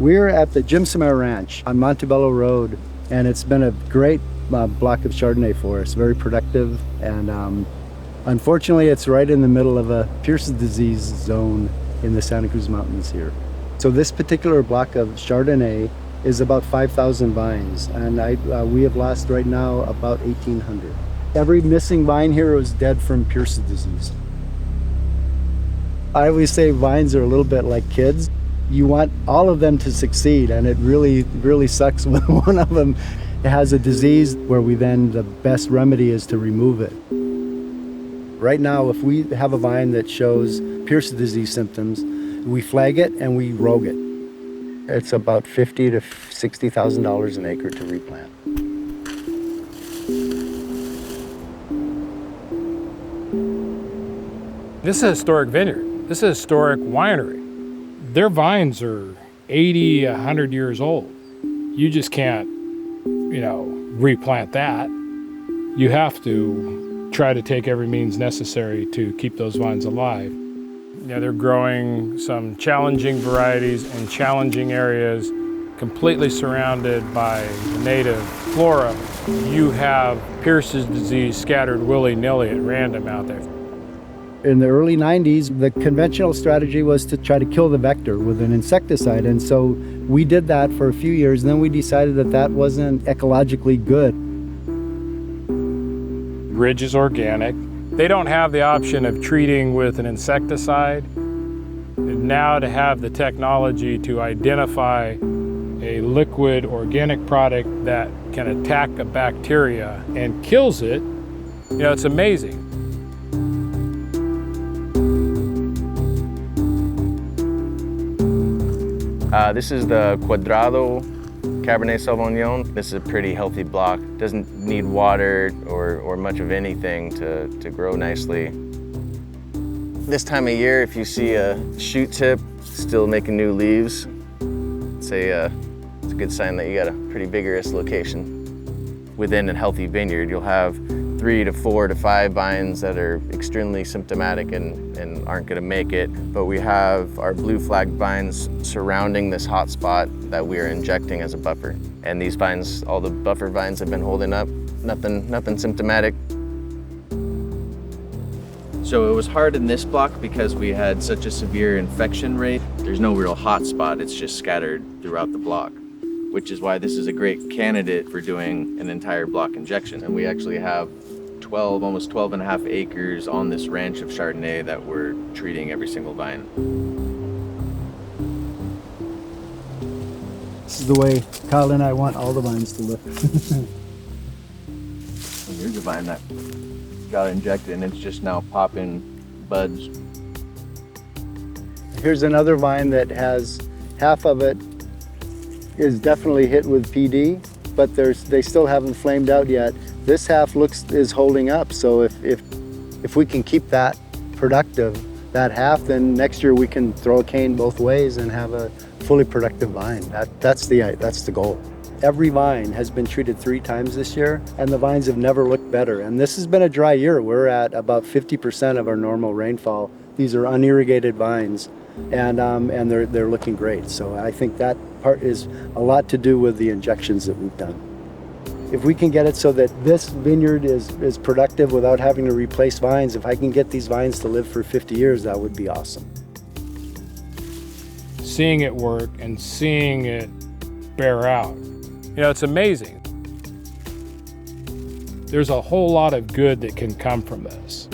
We're at the Jim Samara Ranch on Montebello Road, and it's been a great block of Chardonnay for us, very productive, and unfortunately it's right in the middle of a Pierce's disease zone in the Santa Cruz Mountains here. So this particular block of Chardonnay is about 5,000 vines, and we have lost right now about 1,800. Every missing vine here was dead from Pierce's disease. I always say vines are a little bit like kids. You want all of them to succeed, and it really sucks when one of them has a disease where the best remedy is to remove it. Right now, if we have a vine that shows Pierce's disease symptoms, we flag it and we rogue it. It's about $50,000 to $60,000 an acre to replant. This is a historic vineyard. This is a historic winery. Their vines are 80, 100 years old. You just can't, replant that. You have to try to take every means necessary to keep those vines alive. They're growing some challenging varieties in challenging areas, completely surrounded by native flora. You have Pierce's disease scattered willy-nilly at random out there. In the early 90s, the conventional strategy was to try to kill the vector with an insecticide, and so we did that for a few years, and then we decided that wasn't ecologically good. Ridge is organic. They don't have the option of treating with an insecticide. And now to have the technology to identify a liquid organic product that can attack a bacteria and kills it, it's amazing. This is the Cuadrado Cabernet Sauvignon. This is a pretty healthy block. Doesn't need water or much of anything to grow nicely. This time of year, if you see a shoot tip still making new leaves, it's a good sign that you got a pretty vigorous location. Within a healthy vineyard, you'll have 3 to 4 to 5 vines that are extremely symptomatic and aren't going to make it. But we have our blue flag vines surrounding this hotspot that we are injecting as a buffer. And these vines, all the buffer vines have been holding up, nothing symptomatic. So it was hard in this block because we had such a severe infection rate. There's no real hotspot, it's just scattered throughout the block, which is why this is a great candidate for doing an entire block injection. And we actually have almost 12 and a half acres on this ranch of Chardonnay that we're treating every single vine. This is the way Kyle and I want all the vines to look. Here's a vine that got injected and it's just now popping buds. Here's another vine that has half of it is definitely hit with PD, but they still haven't flamed out yet. This half is holding up, so if we can keep that productive, that half, then next year we can throw a cane both ways and have a fully productive vine. That's the goal. Every vine has been treated 3 times this year, and the vines have never looked better. And this has been a dry year. We're at about 50% of our normal rainfall. These are unirrigated vines, and they're looking great. So I think that part is a lot to do with the injections that we've done. If we can get it so that this vineyard is productive without having to replace vines, if I can get these vines to live for 50 years, that would be awesome. Seeing it work and seeing it bear out, it's amazing. There's a whole lot of good that can come from this.